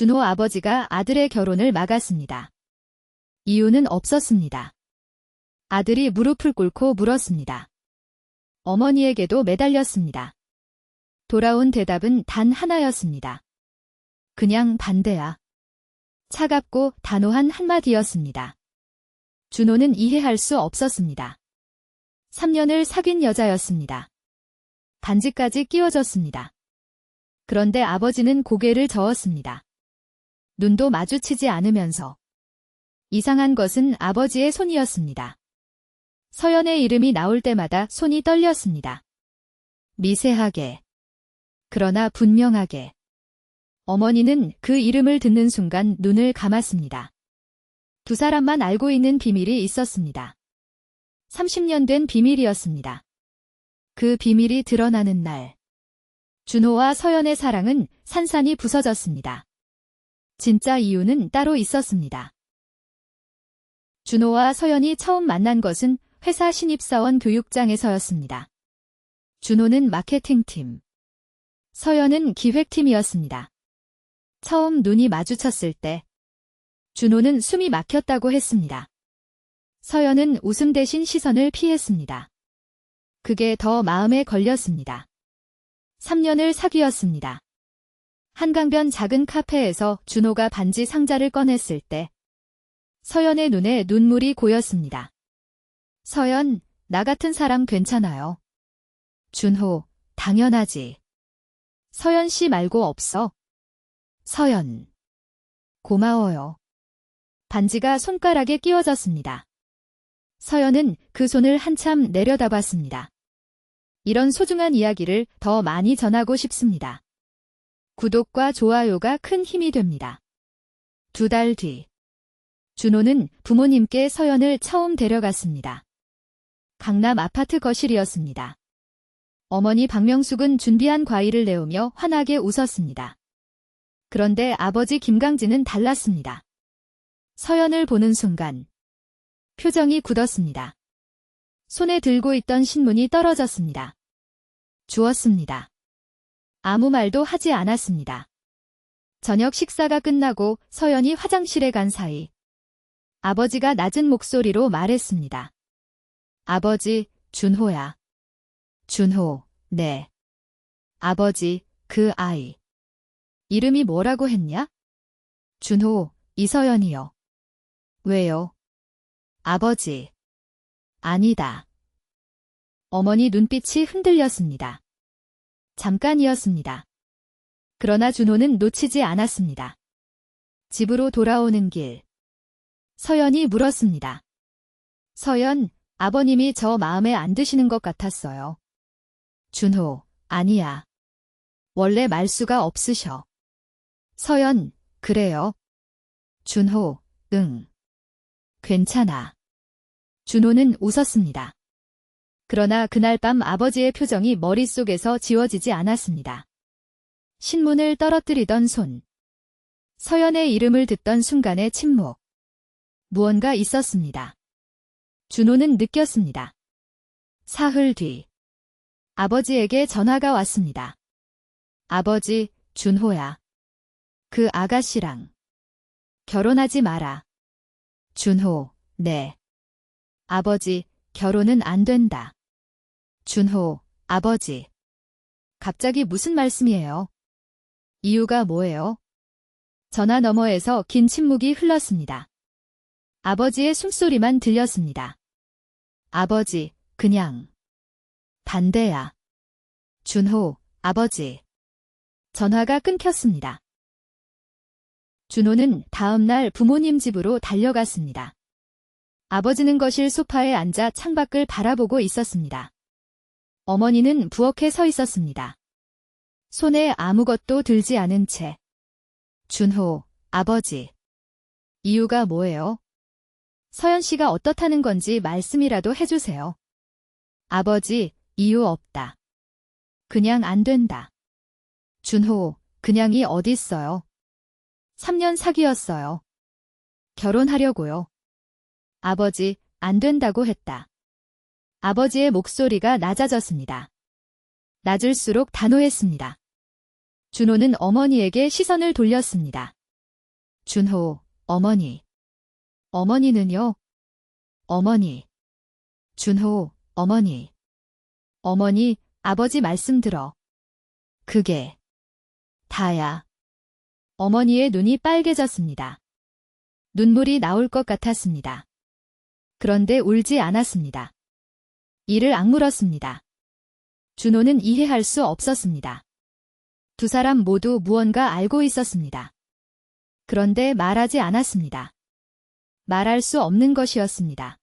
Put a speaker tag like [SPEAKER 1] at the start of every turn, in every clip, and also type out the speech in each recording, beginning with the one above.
[SPEAKER 1] 준호 아버지가 아들의 결혼을 막았습니다. 이유는 없었습니다. 아들이 무릎을 꿇고 물었습니다. 어머니에게도 매달렸습니다. 돌아온 대답은 단 하나였습니다. 그냥 반대야. 차갑고 단호한 한마디였습니다. 준호는 이해할 수 없었습니다. 3년을 사귄 여자였습니다. 반지까지 끼워줬습니다. 그런데 아버지는 고개를 저었습니다. 눈도 마주치지 않으면서. 이상한 것은 아버지의 손이었습니다. 서연의 이름이 나올 때마다 손이 떨렸습니다. 미세하게. 그러나 분명하게. 어머니는 그 이름을 듣는 순간 눈을 감았습니다. 두 사람만 알고 있는 비밀이 있었습니다. 30년 된 비밀이었습니다. 그 비밀이 드러나는 날. 준호와 서연의 사랑은 산산이 부서졌습니다. 진짜 이유는 따로 있었습니다. 준호와 서연이 처음 만난 것은 회사 신입사원 교육장에서였습니다. 준호는 마케팅팀, 서연은 기획팀이었습니다. 처음 눈이 마주쳤을 때 준호는 숨이 막혔다고 했습니다. 서연은 웃음 대신 시선을 피했습니다. 그게 더 마음에 걸렸습니다. 3년을 사귀었습니다. 한강변 작은 카페에서 준호가 반지 상자를 꺼냈을 때 서연의 눈에 눈물이 고였습니다. 서연, 나 같은 사람 괜찮아요. 준호, 당연하지. 서연 씨 말고 없어. 서연, 고마워요. 반지가 손가락에 끼워졌습니다. 서연은 그 손을 한참 내려다봤습니다. 이런 소중한 이야기를 더 많이 전하고 싶습니다. 구독과 좋아요가 큰 힘이 됩니다. 2달 뒤. 준호는 부모님께 서연을 처음 데려갔습니다. 강남 아파트 거실이었습니다. 어머니 박명숙은 준비한 과일을 내오며 환하게 웃었습니다. 그런데 아버지 김강진은 달랐습니다. 서연을 보는 순간 표정이 굳었습니다. 손에 들고 있던 신문이 떨어졌습니다. 주웠습니다. 아무 말도 하지 않았습니다. 저녁 식사가 끝나고 서연이 화장실에 간 사이 아버지가 낮은 목소리로 말했습니다. 아버지, 준호야. 준호, 네. 아버지, 그 아이. 이름이 뭐라고 했냐? 준호, 이서연이요. 왜요? 아버지. 아니다. 어머니 눈빛이 흔들렸습니다. 잠깐이었습니다. 그러나 준호는 놓치지 않았습니다. 집으로 돌아오는 길. 서연이 물었습니다. 서연, 아버님이 저 마음에 안 드시는 것 같았어요. 준호, 아니야. 원래 말수가 없으셔. 서연, 그래요? 준호, 응. 괜찮아. 준호는 웃었습니다. 그러나 그날 밤 아버지의 표정이 머릿속에서 지워지지 않았습니다. 신문을 떨어뜨리던 손. 서연의 이름을 듣던 순간의 침묵. 무언가 있었습니다. 준호는 느꼈습니다. 사흘 뒤. 아버지에게 전화가 왔습니다. 아버지, 준호야. 그 아가씨랑 결혼하지 마라. 준호, 네. 아버지, 결혼은 안 된다. 준호, 아버지. 갑자기 무슨 말씀이에요? 이유가 뭐예요? 전화 너머에서 긴 침묵이 흘렀습니다. 아버지의 숨소리만 들렸습니다. 아버지, 그냥. 반대야. 준호, 아버지. 전화가 끊겼습니다. 준호는 다음 날 부모님 집으로 달려갔습니다. 아버지는 거실 소파에 앉아 창밖을 바라보고 있었습니다. 어머니는 부엌에 서 있었습니다. 손에 아무것도 들지 않은 채. 준호, 아버지. 이유가 뭐예요? 서연 씨가 어떻다는 건지 말씀이라도 해주세요. 아버지, 이유 없다. 그냥 안 된다. 준호, 그냥이 어딨어요. 3년 사귀었어요. 결혼하려고요. 아버지, 안 된다고 했다. 아버지의 목소리가 낮아졌습니다. 낮을수록 단호했습니다. 준호는 어머니에게 시선을 돌렸습니다. 준호, 어머니. 어머니는요? 어머니. 준호, 어머니. 어머니, 아버지 말씀 들어. 그게 다야. 어머니의 눈이 빨개졌습니다. 눈물이 나올 것 같았습니다. 그런데 울지 않았습니다. 이를 악물었습니다. 준호는 이해할 수 없었습니다. 두 사람 모두 무언가 알고 있었습니다. 그런데 말하지 않았습니다. 말할 수 없는 것이었습니다.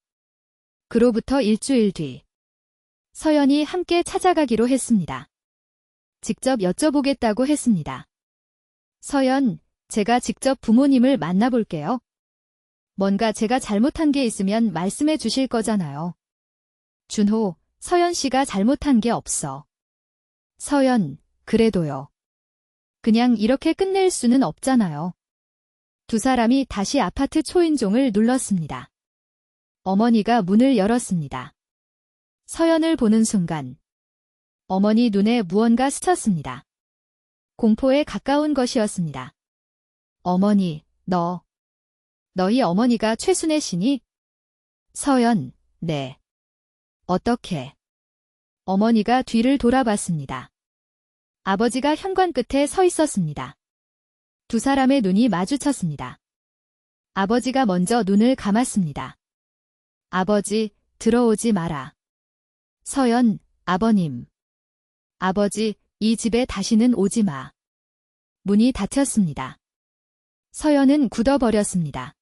[SPEAKER 1] 그로부터 일주일 뒤, 서연이 함께 찾아가기로 했습니다. 직접 여쭤보겠다고 했습니다. 서연, 제가 직접 부모님을 만나볼게요. 뭔가 제가 잘못한 게 있으면 말씀해 주실 거잖아요. 준호, 서연 씨가 잘못한 게 없어. 서연, 그래도요. 그냥 이렇게 끝낼 수는 없잖아요. 두 사람이 다시 아파트 초인종을 눌렀습니다. 어머니가 문을 열었습니다. 서연을 보는 순간 어머니 눈에 무언가 스쳤습니다. 공포에 가까운 것이었습니다. 어머니, 너희 어머니가 최순애 씨니? 서연, 네. 어떻게? 어머니가 뒤를 돌아봤습니다. 아버지가 현관 끝에 서 있었습니다. 두 사람의 눈이 마주쳤습니다. 아버지가 먼저 눈을 감았습니다. 아버지, 들어오지 마라. 서연, 아버님. 아버지, 이 집에 다시는 오지 마. 문이 닫혔습니다. 서연은 굳어버렸습니다.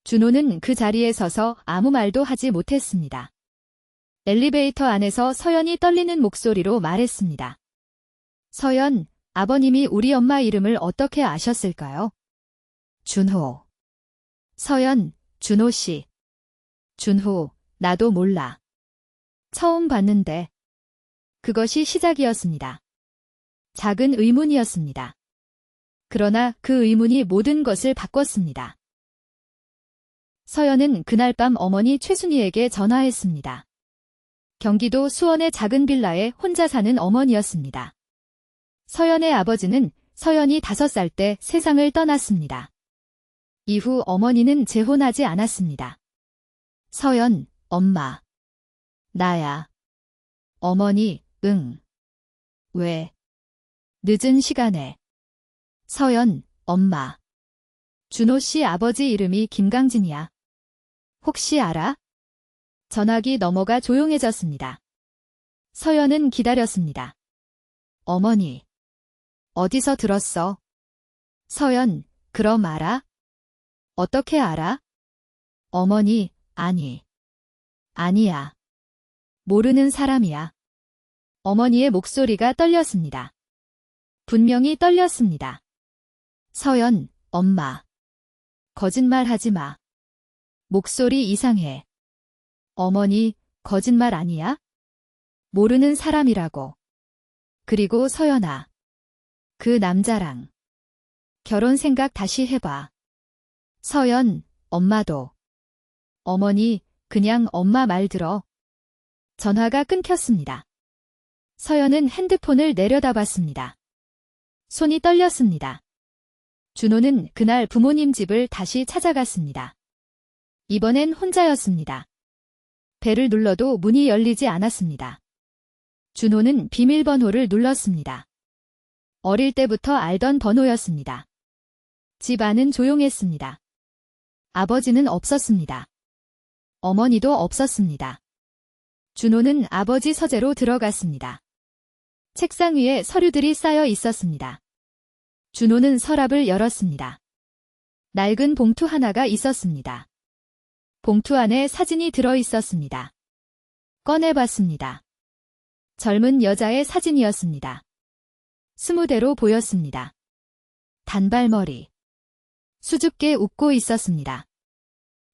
[SPEAKER 1] 준호는 그 자리에 서서 아무 말도 하지 못했습니다. 엘리베이터 안에서 서연이 떨리는 목소리로 말했습니다. 서연, 아버님이 우리 엄마 이름을 어떻게 아셨을까요? 준호. 서연, 준호 씨. 준호, 나도 몰라. 처음 봤는데. 그것이 시작이었습니다. 작은 의문이었습니다. 그러나 그 의문이 모든 것을 바꿨습니다. 서연은 그날 밤 어머니 최순희에게 전화했습니다. 경기도 수원의 작은 빌라에 혼자 사는 어머니였습니다. 서연의 아버지는 서연이 5살 때 세상을 떠났습니다. 이후 어머니는 재혼하지 않았습니다. 서연, 엄마. 나야. 어머니, 응. 왜? 늦은 시간에. 서연, 엄마. 준호 씨 아버지 이름이 김강진이야. 혹시 알아? 전화기 너머가 조용해졌습니다. 서연은 기다렸습니다. 어머니. 어디서 들었어? 서연, 그럼 알아? 어떻게 알아? 어머니, 아니야. 모르는 사람이야. 어머니의 목소리가 떨렸습니다. 분명히 떨렸습니다. 서연, 엄마. 거짓말 하지 마. 목소리 이상해. 어머니, 거짓말 아니야? 모르는 사람이라고. 그리고 서연아. 그 남자랑. 결혼 생각 다시 해봐. 서연, 엄마도. 어머니, 그냥 엄마 말 들어. 전화가 끊겼습니다. 서연은 핸드폰을 내려다봤습니다. 손이 떨렸습니다. 준호는 그날 부모님 집을 다시 찾아갔습니다. 이번엔 혼자였습니다. 벨을 눌러도 문이 열리지 않았습니다. 준호는 비밀번호를 눌렀습니다. 어릴 때부터 알던 번호였습니다. 집 안은 조용했습니다. 아버지는 없었습니다. 어머니도 없었습니다. 준호는 아버지 서재로 들어갔습니다. 책상 위에 서류들이 쌓여 있었습니다. 준호는 서랍을 열었습니다. 낡은 봉투 하나가 있었습니다. 봉투 안에 사진이 들어 있었습니다. 꺼내봤습니다. 젊은 여자의 사진이었습니다. 20대로 보였습니다. 단발머리. 수줍게 웃고 있었습니다.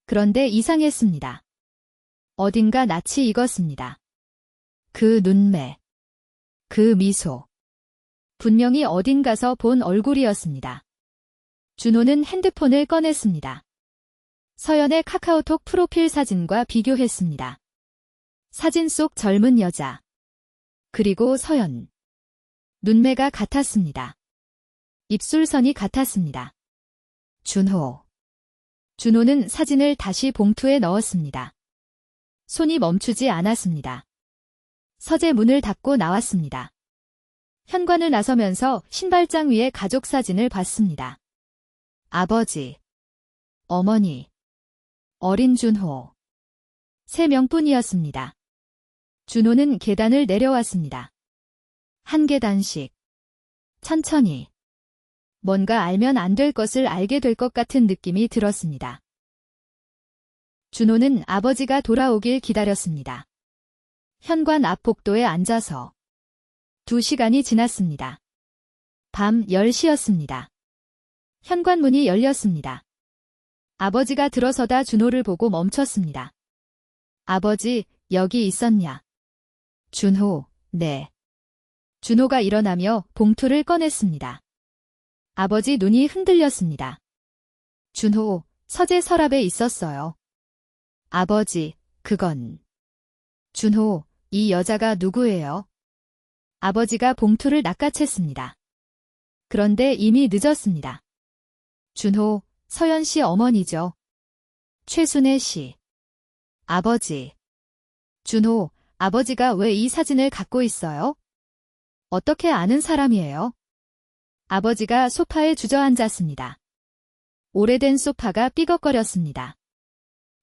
[SPEAKER 1] 그런데 이상했습니다. 어딘가 낯이 익었습니다. 그 눈매. 그 미소. 분명히 어딘가서 본 얼굴이었습니다. 준호는 핸드폰을 꺼냈습니다. 서연의 카카오톡 프로필 사진과 비교했습니다. 사진 속 젊은 여자. 그리고 서연. 눈매가 같았습니다. 입술선이 같았습니다. 준호. 준호는 사진을 다시 봉투에 넣었습니다. 손이 멈추지 않았습니다. 서재 문을 닫고 나왔습니다. 현관을 나서면서 신발장 위에 가족 사진을 봤습니다. 아버지, 어머니, 어린 준호. 3명뿐이었습니다. 준호는 계단을 내려왔습니다. 한 계단씩. 천천히. 뭔가 알면 안 될 것을 알게 될 것 같은 느낌이 들었습니다. 준호는 아버지가 돌아오길 기다렸습니다. 현관 앞 복도에 앉아서 2시간이 지났습니다. 밤 10시였습니다. 현관문이 열렸습니다. 아버지가 들어서다 준호를 보고 멈췄습니다. 아버지, 여기 있었냐? 준호, 네. 준호가 일어나며 봉투를 꺼냈습니다. 아버지 눈이 흔들렸습니다. 준호, 서재 서랍에 있었어요. 아버지, 그건. 준호, 이 여자가 누구예요? 아버지가 봉투를 낚아챘습니다. 그런데 이미 늦었습니다. 준호, 서연 씨 어머니죠. 최순애 씨. 아버지. 준호, 아버지가 왜 이 사진을 갖고 있어요? 어떻게 아는 사람이에요? 아버지가 소파에 주저앉았습니다. 오래된 소파가 삐걱거렸습니다.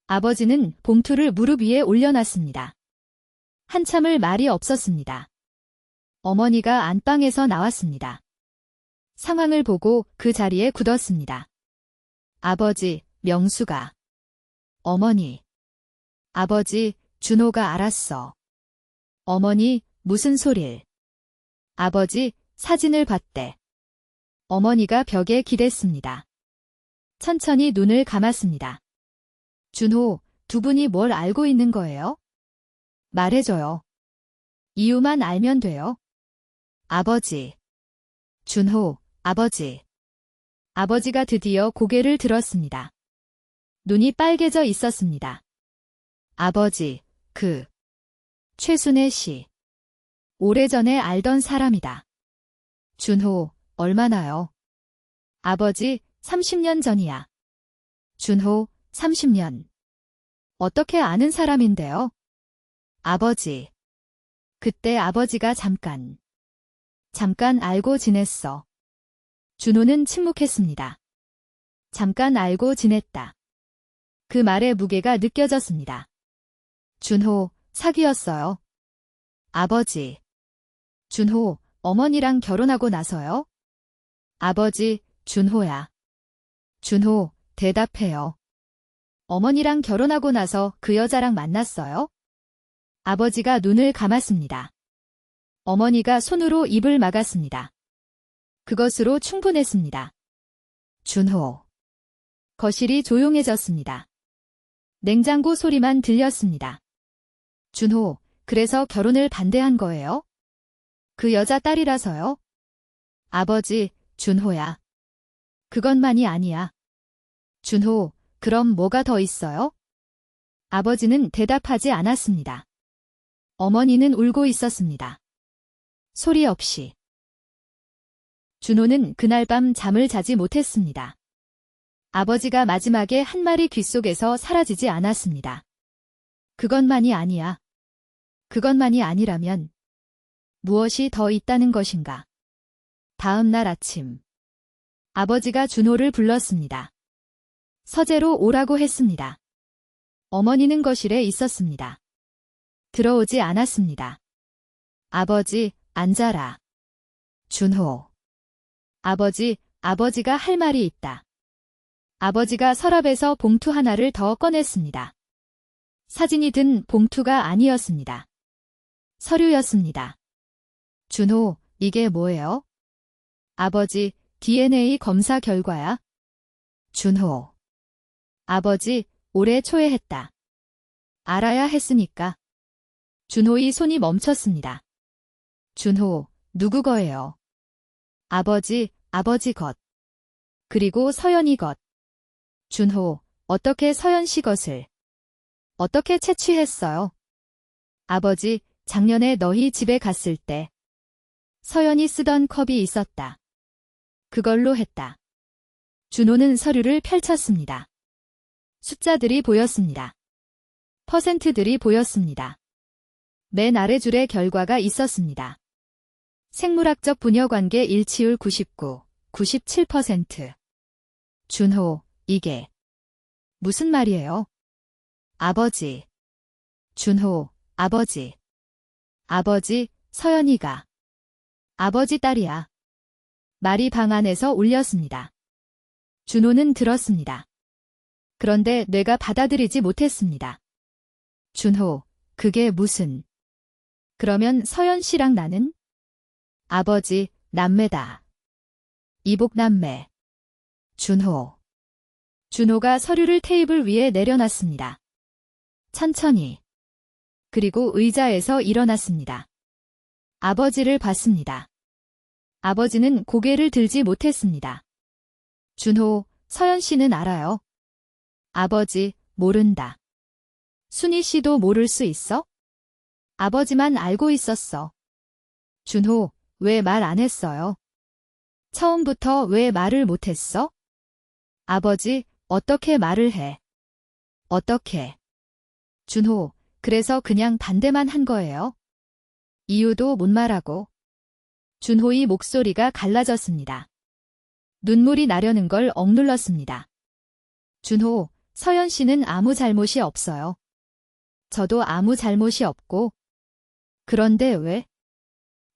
[SPEAKER 1] 아버지는 봉투를 무릎 위에 올려놨습니다. 한참을 말이 없었습니다. 어머니가 안방에서 나왔습니다. 상황을 보고 그 자리에 굳었습니다. 아버지, 명수가. 어머니. 아버지, 준호가 알았어. 어머니, 무슨 소릴. 아버지, 사진을 봤대. 어머니가 벽에 기댔습니다. 천천히 눈을 감았습니다. 준호, 두 분이 뭘 알고 있는 거예요? 말해줘요. 이유만 알면 돼요. 아버지. 준호, 아버지. 아버지가 드디어 고개를 들었습니다. 눈이 빨개져 있었습니다. 아버지, 최순애 씨. 오래전에 알던 사람이다. 준호, 얼마나요? 아버지, 30년 전이야. 준호, 30년. 어떻게 아는 사람인데요? 아버지. 그때 아버지가 잠깐 알고 지냈어. 준호는 침묵했습니다. 잠깐 알고 지냈다. 그 말의 무게가 느껴졌습니다. 준호, 사귀었어요. 아버지. 준호, 어머니랑 결혼하고 나서요? 아버지, 준호야. 준호, 대답해요. 어머니랑 결혼하고 나서 그 여자랑 만났어요? 아버지가 눈을 감았습니다. 어머니가 손으로 입을 막았습니다. 그것으로 충분했습니다. 준호. 거실이 조용해졌습니다. 냉장고 소리만 들렸습니다. 준호, 그래서 결혼을 반대한 거예요? 그 여자 딸이라서요? 아버지, 준호야. 그것만이 아니야. 준호, 그럼 뭐가 더 있어요? 아버지는 대답하지 않았습니다. 어머니는 울고 있었습니다. 소리 없이. 준호는 그날 밤 잠을 자지 못했습니다. 아버지가 마지막에 한 말이 귓속에서 사라지지 않았습니다. 그것만이 아니야. 그것만이 아니라면 무엇이 더 있다는 것인가? 다음 날 아침. 아버지가 준호를 불렀습니다. 서재로 오라고 했습니다. 어머니는 거실에 있었습니다. 들어오지 않았습니다. 아버지, 앉아라. 준호. 아버지가 할 말이 있다. 아버지가 서랍에서 봉투 하나를 더 꺼냈습니다. 사진이 든 봉투가 아니었습니다. 서류였습니다. 준호, 이게 뭐예요? 아버지, DNA 검사 결과야. 준호. 아버지, 올해 초에 했다. 알아야 했으니까. 준호의 손이 멈췄습니다. 준호, 누구 거예요? 아버지 것. 그리고 서연이 것. 준호, 어떻게 서연 씨 것을? 어떻게 채취했어요? 아버지, 작년에 너희 집에 갔을 때 서연이 쓰던 컵이 있었다. 그걸로 했다. 준호는 서류를 펼쳤습니다. 숫자들이 보였습니다. 퍼센트들이 보였습니다. 맨 아래 줄에 결과가 있었습니다. 생물학적 부녀관계 일치율 99, 97%. 준호, 이게 무슨 말이에요? 아버지. 준호, 아버지. 아버지, 서연이가. 아버지 딸이야. 말이 방 안에서 울렸습니다. 준호는 들었습니다. 그런데 뇌가 받아들이지 못했습니다. 준호, 그게 무슨... 그러면 서연 씨랑 나는? 아버지, 남매다. 이복남매. 준호. 준호가 서류를 테이블 위에 내려놨습니다. 천천히. 그리고 의자에서 일어났습니다. 아버지를 봤습니다. 아버지는 고개를 들지 못했습니다. 준호, 서연 씨는 알아요? 아버지, 모른다. 순희 씨도 모를 수 있어? 아버지만 알고 있었어. 준호, 왜 말 안 했어요? 처음부터 왜 말을 못했어? 아버지, 어떻게 말을 해? 어떻게? 준호, 그래서 그냥 반대만 한 거예요? 이유도 못 말하고. 준호의 목소리가 갈라졌습니다. 눈물이 나려는 걸 억눌렀습니다. 준호, 서연 씨는 아무 잘못이 없어요. 저도 아무 잘못이 없고. 그런데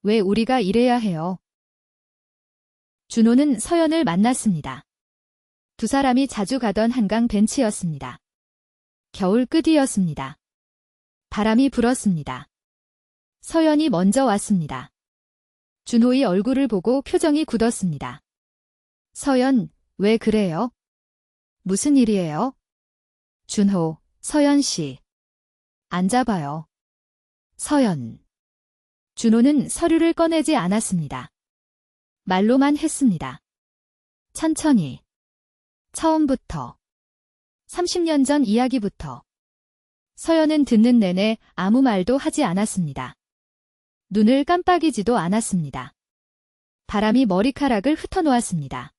[SPEAKER 1] 왜 우리가 이래야 해요? 준호는 서연을 만났습니다. 두 사람이 자주 가던 한강 벤치였습니다. 겨울 끝이었습니다. 바람이 불었습니다. 서연이 먼저 왔습니다. 준호의 얼굴을 보고 표정이 굳었습니다. 서연, 왜 그래요? 무슨 일이에요? 준호, 서연 씨. 앉아봐요. 서연. 준호는 서류를 꺼내지 않았습니다. 말로만 했습니다. 천천히. 처음부터. 30년 전 이야기부터. 서연은 듣는 내내 아무 말도 하지 않았습니다. 눈을 깜빡이지도 않았습니다. 바람이 머리카락을 흩어놓았습니다.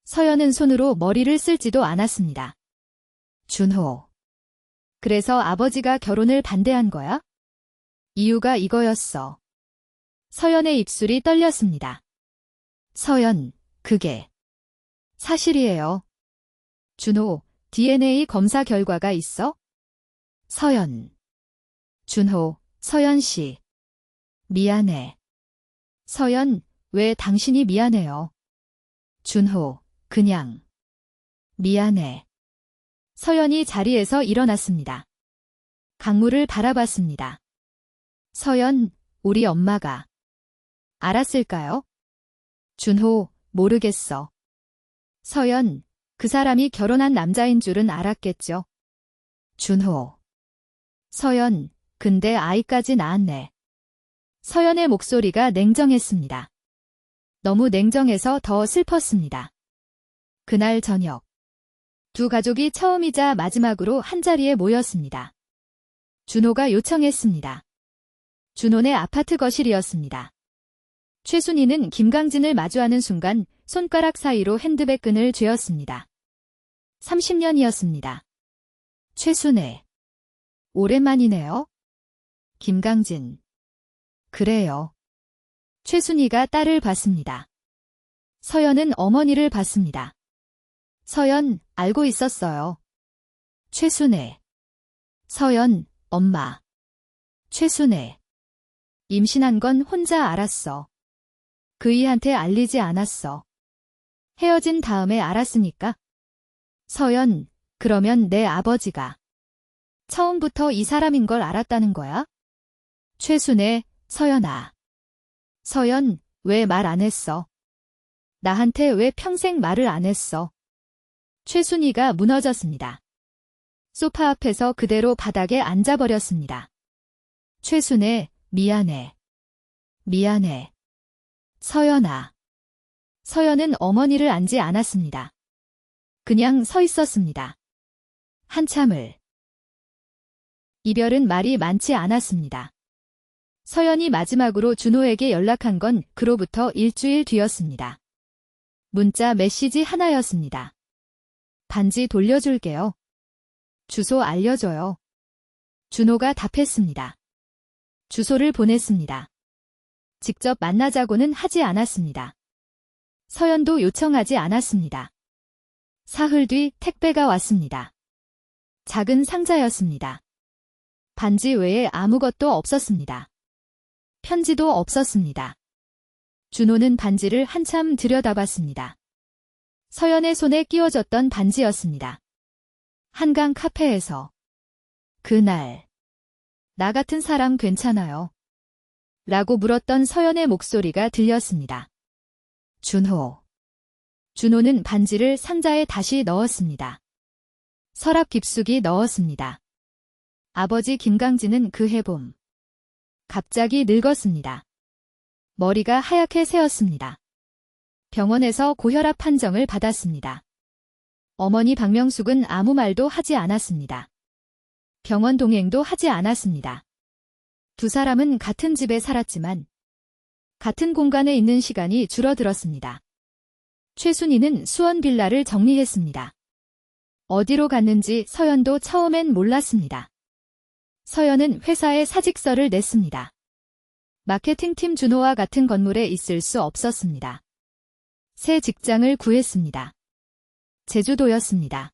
[SPEAKER 1] 서연은 손으로 머리를 쓸지도 않았습니다. 준호. 그래서 아버지가 결혼을 반대한 거야? 이유가 이거였어. 서연의 입술이 떨렸습니다. 서연, 그게 사실이에요. 준호, DNA 검사 결과가 있어? 서연. 준호, 서연 씨. 미안해. 서연, 왜 당신이 미안해요? 준호, 그냥. 미안해. 서연이 자리에서 일어났습니다. 강물을 바라봤습니다. 서연, 우리 엄마가 알았을까요? 준호, 모르겠어. 서연, 그 사람이 결혼한 남자인 줄은 알았겠죠. 준호. 서연, 근데 아이까지 낳았네. 서연의 목소리가 냉정했습니다. 너무 냉정해서 더 슬펐습니다. 그날 저녁. 두 가족이 처음이자 마지막으로 한자리에 모였습니다. 준호가 요청했습니다. 준호네 아파트 거실이었습니다. 최순희는 김강진을 마주하는 순간 손가락 사이로 핸드백 끈을 쥐었습니다. 30년이었습니다. 최순애. 오랜만이네요. 김강진. 그래요. 최순희가 딸을 봤습니다. 서연은 어머니를 봤습니다. 서연, 알고 있었어요. 최순애. 서연, 엄마. 최순애. 임신한 건 혼자 알았어. 그이한테 알리지 않았어. 헤어진 다음에 알았으니까. 서연, 그러면 내 아버지가 처음부터 이 사람인 걸 알았다는 거야? 최순애, 서연아. 서연, 왜 말 안 했어? 나한테 왜 평생 말을 안 했어? 최순희가 무너졌습니다. 소파 앞에서 그대로 바닥에 앉아버렸습니다. 최순애, 미안해. 미안해. 서연아. 서연은 어머니를 안지 않았습니다. 그냥 서 있었습니다. 한참을. 이별은 말이 많지 않았습니다. 서연이 마지막으로 준호에게 연락한 건 그로부터 일주일 뒤였습니다. 문자 메시지 하나였습니다. 반지 돌려줄게요. 주소 알려줘요. 준호가 답했습니다. 주소를 보냈습니다. 직접 만나자고는 하지 않았습니다. 서연도 요청하지 않았습니다. 사흘 뒤 택배가 왔습니다. 작은 상자였습니다. 반지 외에 아무것도 없었습니다. 편지도 없었습니다. 준호는 반지를 한참 들여다봤습니다. 서연의 손에 끼워졌던 반지였습니다. 한강 카페에서. 그날, 나 같은 사람 괜찮아요? 라고 물었던 서연의 목소리가 들렸습니다. 준호. 준호는 반지를 상자에 다시 넣었습니다. 서랍 깊숙이 넣었습니다. 아버지 김강진은 그 해봄 갑자기 늙었습니다. 머리가 하얗게 새었습니다. 병원에서 고혈압 판정을 받았습니다. 어머니 박명숙은 아무 말도 하지 않았습니다. 병원 동행도 하지 않았습니다. 두 사람은 같은 집에 살았지만 같은 공간에 있는 시간이 줄어들었습니다. 최순희는 수원 빌라를 정리했습니다. 어디로 갔는지 서연도 처음엔 몰랐습니다. 서연은 회사에 사직서를 냈습니다. 마케팅팀 준호와 같은 건물에 있을 수 없었습니다. 새 직장을 구했습니다. 제주도였습니다.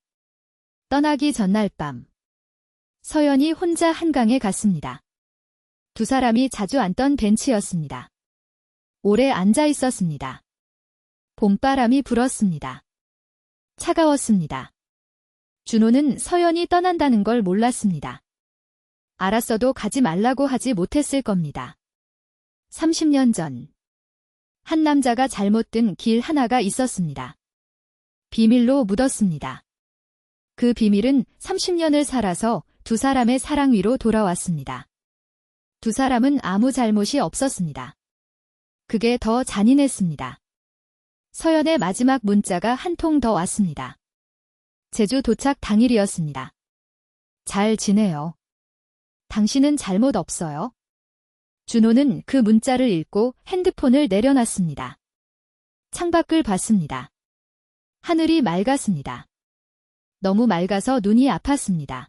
[SPEAKER 1] 떠나기 전날 밤, 서연이 혼자 한강에 갔습니다. 두 사람이 자주 앉던 벤치였습니다. 오래 앉아 있었습니다. 봄바람이 불었습니다. 차가웠습니다. 준호는 서연이 떠난다는 걸 몰랐습니다. 알았어도 가지 말라고 하지 못했을 겁니다. 30년 전, 한 남자가 잘못 든 길 하나가 있었습니다. 비밀로 묻었습니다. 그 비밀은 30년을 살아서 두 사람의 사랑 위로 돌아왔습니다. 두 사람은 아무 잘못이 없었습니다. 그게 더 잔인했습니다. 서연의 마지막 문자가 한 통 더 왔습니다. 제주 도착 당일이었습니다. 잘 지내요. 당신은 잘못 없어요. 준호는 그 문자를 읽고 핸드폰을 내려놨습니다. 창밖을 봤습니다. 하늘이 맑았습니다. 너무 맑아서 눈이 아팠습니다.